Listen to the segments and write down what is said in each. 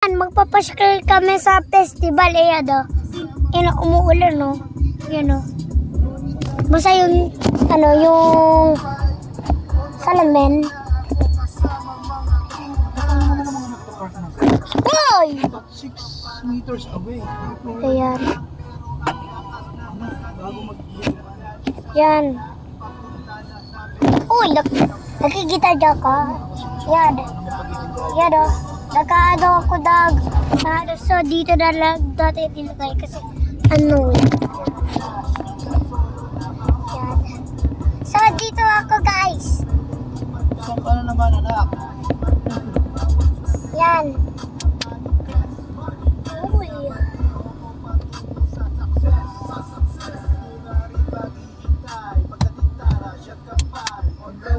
Magpapasyal kami sa festival. Ayan o. Umuulan o. Yan o. Basta yung, yung salamin. Hoy! 6 meters away. Ayan. Yan. Uy, nakikita dyan ka. Yan. Yan o. Nakaano ako so dito na lang dati tinagay kasi ano eh. Yan. So dito ako guys. So ano naman anak? Yan. Uy.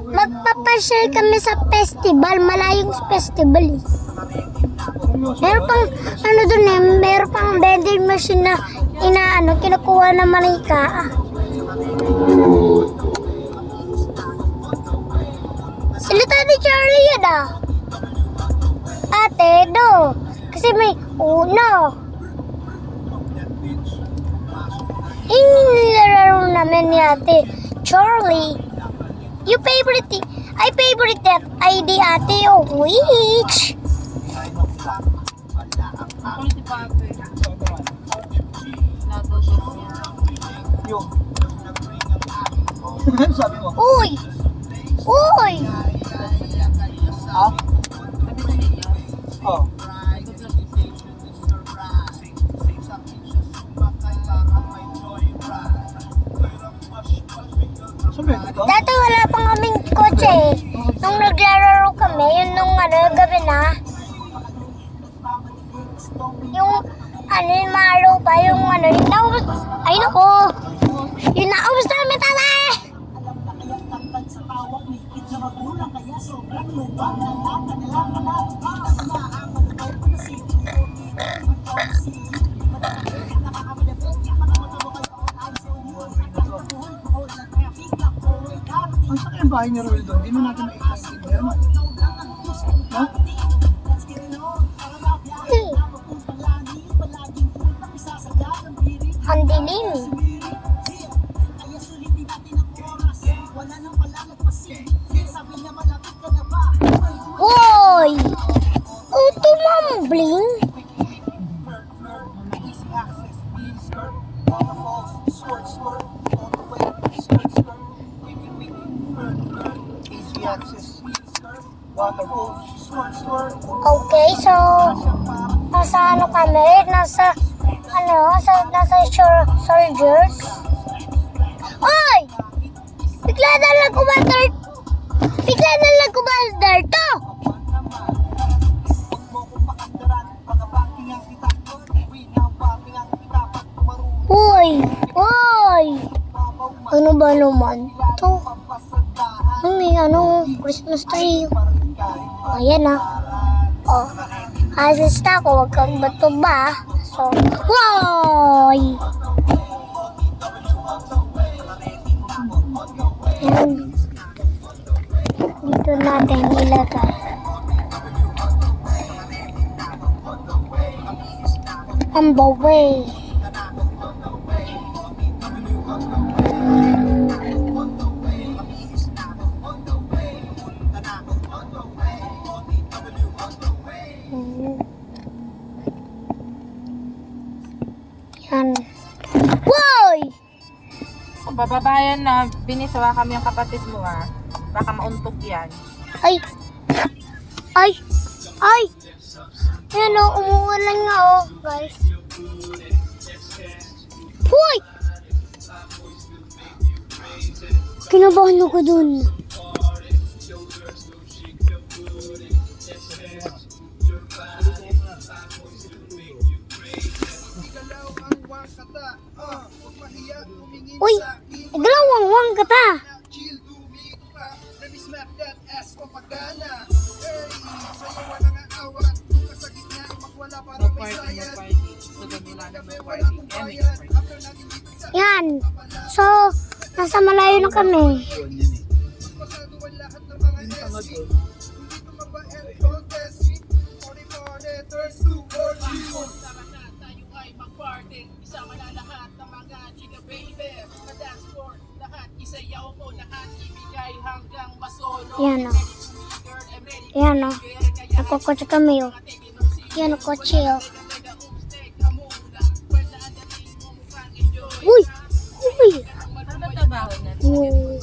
Magpapasyal kami sa festival. Malayong festival eh. Meron pang doon eh, meron pang vending machine na kinukuha na manika. Salita ni Charlie yan ah. Ate, do. Kasi may uno. Yung nilalaro namin ni Ate Charlie. Yung favorite that ID Ate o which? Yung. Sabi mo? Uy! Uy! Ha? Oh. Sabi dito? Dati wala pang kaming kotse eh. Nung naglalaro kami, yun nung gabi na. Yung yung maaraw pa, yung yung naubos. Ay nako! Yung naubos namin tala eh! Ang sakit yung bahay ni Roel doon. Hindi mo natin naiintindihan. No? Ang dilim. Hoy! Tumambling. Easy access. Waterfall. Okay, so nasa kami? Nasa soldiers. Oy! Bigla na lang kumandar to! Uy! Uy! Ano ba naman to? Christmas tree. Ayan na. Oh. Alis na ako. Huwag kang bato ba? So, woy! Ayan. Dito natin ilagay. Ang baway. Yan. Woy! Kung bababayan na, binisawa kami yung kapatid mo ah. Baka mauntok yan. Ay! Ay! Ay! Yan o, umuulan nga o, guys. Hoy! Kinabahan ako dun. Uy! Naglawang-wang ka ta! Yan. So, nasa malayo na kami. Hindi Yan o. Yan o. Nagkukotse kami o. Yan o, kotse o. Uy! Uy! Ano ba trabaho na? Uy.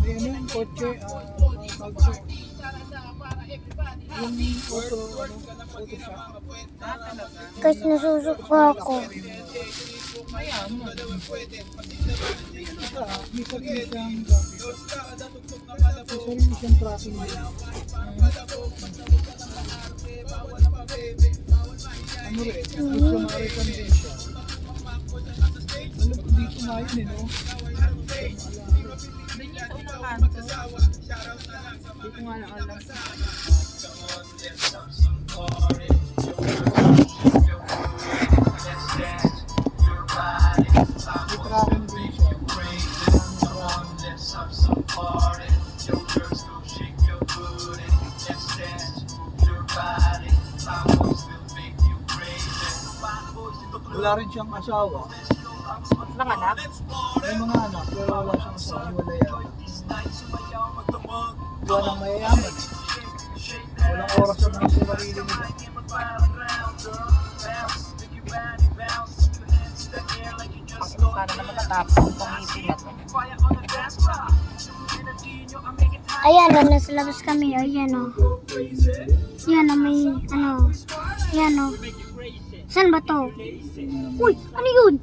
May ano yung kotse, tawag ko. Yung auto shop. Talaga? Kasi nasusuko ako. Ayan mo. May sarili siyang tracking din. Ano rin, gusto American din siya. Alam ko dito nga yun no? Doon yun sa unang kanto. Hindi ko nga lang alam. May tracking din siya. Wala rin siyang asawa. Nanganak? May mga anak, pero wala siyang asawa. Wala yan. Walang mayayaman. Walang oras sa mga sarili nila. Sana na matatapos itong meeting na to. Ayan o, nasa labas kami o. Yan o. Yan o, may ano. Yan o. Saan ba to? Uy! Ano yun?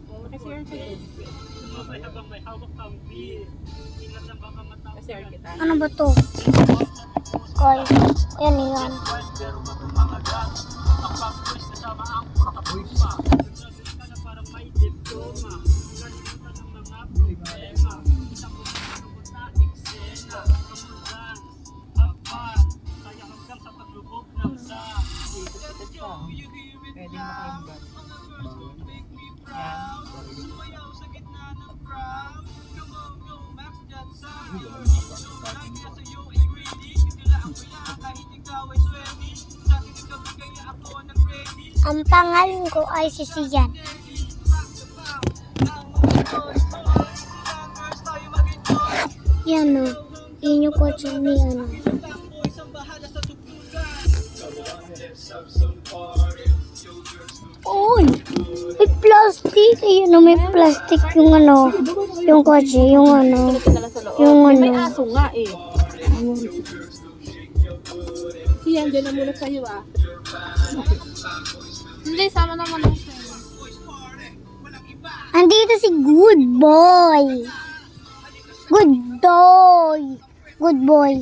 Kasi kita. Ano ba to? Koy. Yan yan. Pwede makaimbat. Yan. Ang pangalan ko ay si Sian. Yan o. Yan yung kotse ni ano. Uy! May plastic. Ayan o, may plastic yung ano. Yung kotse, yung ano. Pinala sa loob. Yung May ano. aso nga eh. Siyan, dyan na muna sa'yo ah. Hindi, sama naman ako sa'yo. Andito si Good Boy. Good Boy. Good Boy.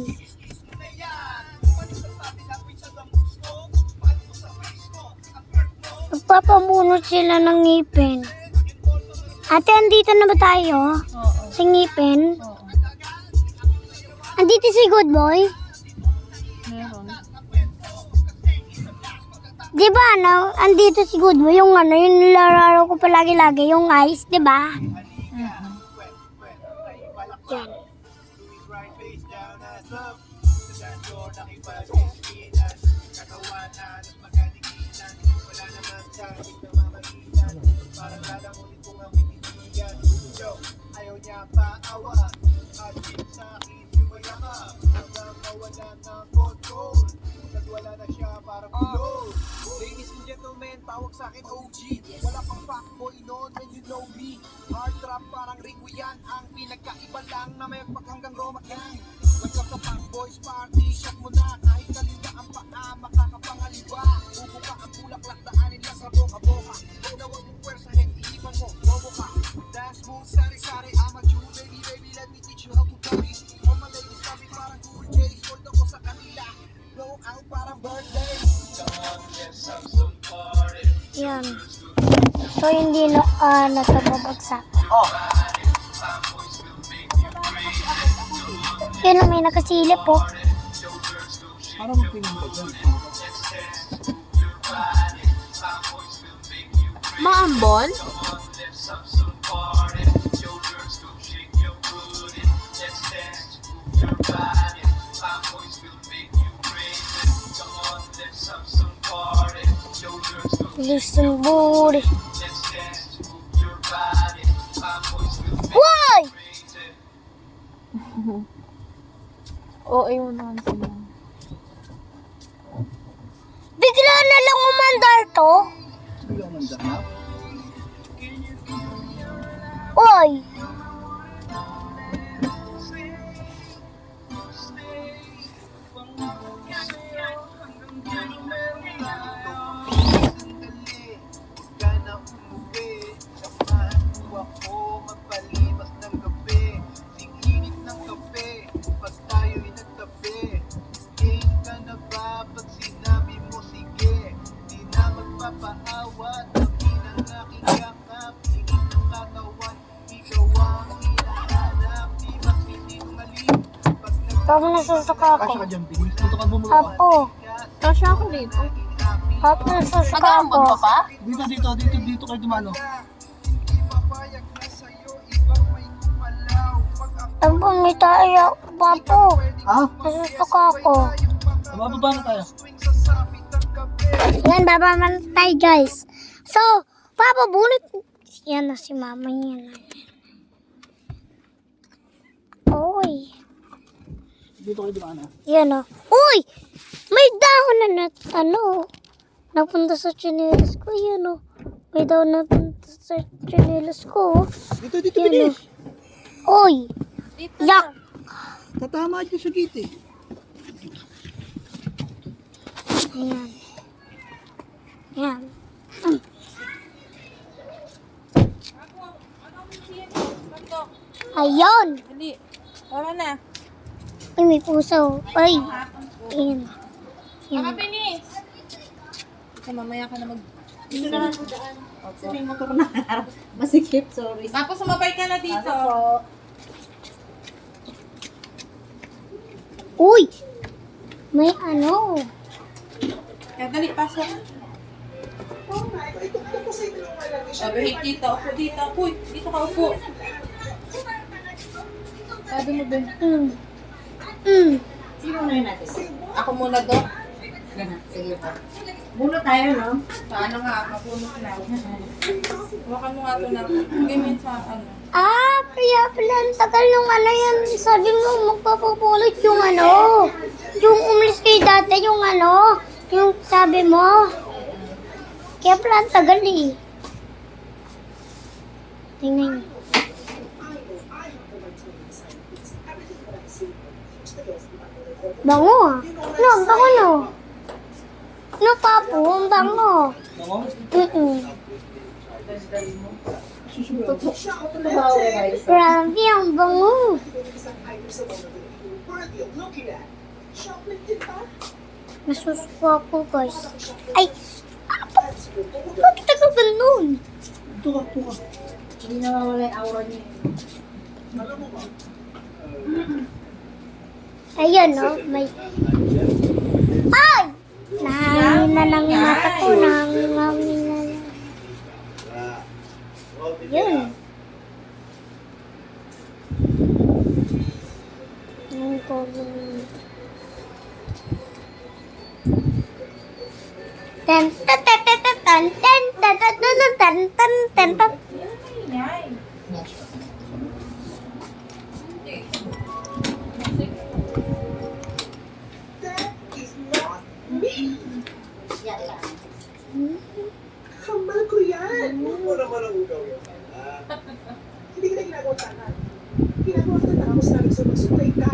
Nagpapabunot sila ng ngipin. Ate, andito na ba tayo? Oo. Sa ngipin? Oo. Andito si Good Boy? Meron. Di ba ano? Andito si Good Boy. Yung ano, yung nilalaro ko palagi-lagi. Yung ice, di ba? Yan. Ladies and gentlemen, tawag sa akin OG. Wala pang fuckboy noon when you know me. Hard trap parang Rico yan. Ang pinagkaiba lang na may pag hanggang Roma gang. What's up sa fuckboys party? Shot mo na kahit kanina ang paa makakapangaliwa. Bubo ka ang bulaklak daanin lang sa boka-boka. Kung nawag mong pwersahin, iiwan mo, bobo ka. Dance moves, sari-sari, amateur. Baby, baby, let me teach you how to party. All my ladies sabi parang cool J's. Hold ako sa kanila. Blow out parang birthday. Yan. So, hindi na natababagsak. Yan may nakasilip po. Para magpinong ka dyan. Maambon? Luxembourg. Why? Oo, ayun naman sila. Bigla na lang umandar to. Biglang nandang na. Why? Sandali, huwag ka na umuwi. Samahan mo ako magpalipas ng gabi. Singinit ng kape, pag tayo'y nagtabi. Game ka na ba pag sinabi mo sige? Di na magpapaawat, amin ang aking yakap. Init ng katawan, ikaw ang hinahanap. Di magsisinungaling, pag Parang nasusuka ako. Kasya ka dyan, Bini. Punta ka bumuka ka. Apo. Kasya ako dito. Apo, nasusuka ako. Mag-aambon ka pa? Dito kayo dumano. hindi mapayag na sa'yo, ibang may kumalaw. Pag ako Apo, may tayo. Papo. Ha? Nasusuka ako. Mababa na tayo. tuwing sasabit ang gabi. Yan, baba man tayo, guys. So, Papa, bunot. Yan na si Mama. Yan. Uy. Dito kayo dumano. Yan o. Uy! May dahon na napunta sa chinelas ko. Yan o. May dahon na napunta sa chinelas ko. Dito, Yan Bini. o. Uy! Dito Yak! Tatama dyan sa gate eh. Ayan. Yan. Ayun! Dali. Tara na. Ay, may puso. Ay! Ayan. Yan. Binis. Kasi mamaya ka na mag... Dito na lang po daan. Sabi mo motor na harap. Masikip, sorry. Tapos sumabay ka na dito. Ano po? Uy! May ano? Kaya dali, pasok. Sabi, hey, tita, upo dito. Uy, dito ka upo. Sabi mo, Ben. Sino na yun natin? Ako muna do. Yan, sige po. Muna tayo, no? Paano nga, mapunot na. Huwakan mo nga ito na. Lagay mo yun sa ano. Ah, kaya pala ang tagal nung ano yan. Sabi mo, magpapapulot yung ano. Yung umalis kayo dati, yung ano. Yung sabi mo. Kaya pala ang tagal eh. Tingnan niyo. Bango ah. No, ang bango no. No, papo, ang bango. Ako? Tumawa guys. Grabe, ang bango. Nasusuka ako, guys. Ay! Bakit ako ganun? Ito ka. Hindi nawawala yung aura niya. Ayun, no? May... Ay! Nahangin na ng mata ko. Nahangin na lang. Yun. Yung problem. Ten ten ten ten ten ten ten ten ten ten ten ten. Ingay. Yan lang. Kambal ko yan. Huwag mo naman ang ugaw yan. Hindi ka na ginagawa tanga. Ginagawa ka na tapos namin sumagsuklay ka.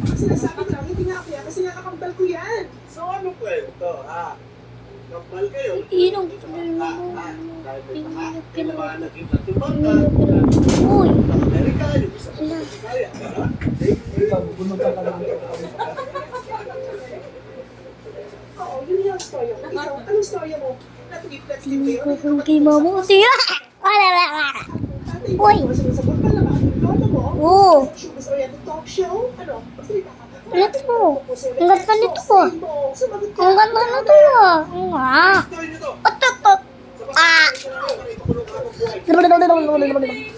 Kasi nasabi ko lang, hindi nga ako yan kasi nakakambal ko yan. So ano kwento, ha? Kambal kayo? Yun ang problema mo. Dahil may Pinilip mga ka na. naging natubag ka. Uy! Amerika, yung isa ko Ala. kaya. Ikaw, bunod ka lang. Oo, yun yung story mo. Ikaw, anong story mo? Natulip-let's live kayo. Kung kay mama ko siya. Wala, wala, wala. Uy! Sumasagot ka lang, lola mo. Oo. Showbiz-oriented talk show. Ano? Magsalita ka. Ulit mo. Ang ganda nito ah. Sumagot ka. Ang ganda nito ah. Ah. Story nito. Otot. Ah. Ito ko nung kapag buhay.